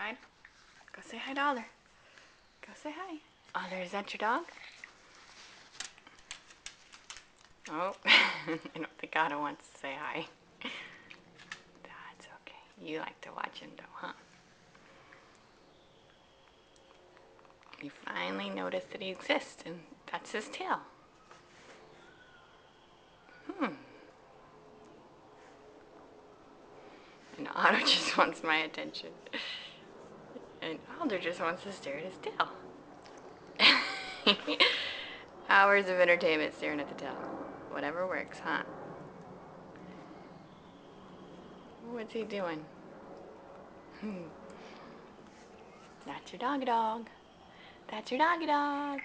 outside. Go say hi to Alder. Go say hi. Alder, is that your dog? Oh, I don't think Otto wants to say hi. That's okay. You like to watch him though, huh? You finally noticed that he exists, and that's his tail. And Otto just wants my attention. And Alder just wants to stare at his tail. Hours of entertainment staring at the tail. Whatever works, huh? What's he doing? That's your doggy dog. That's your doggy dog.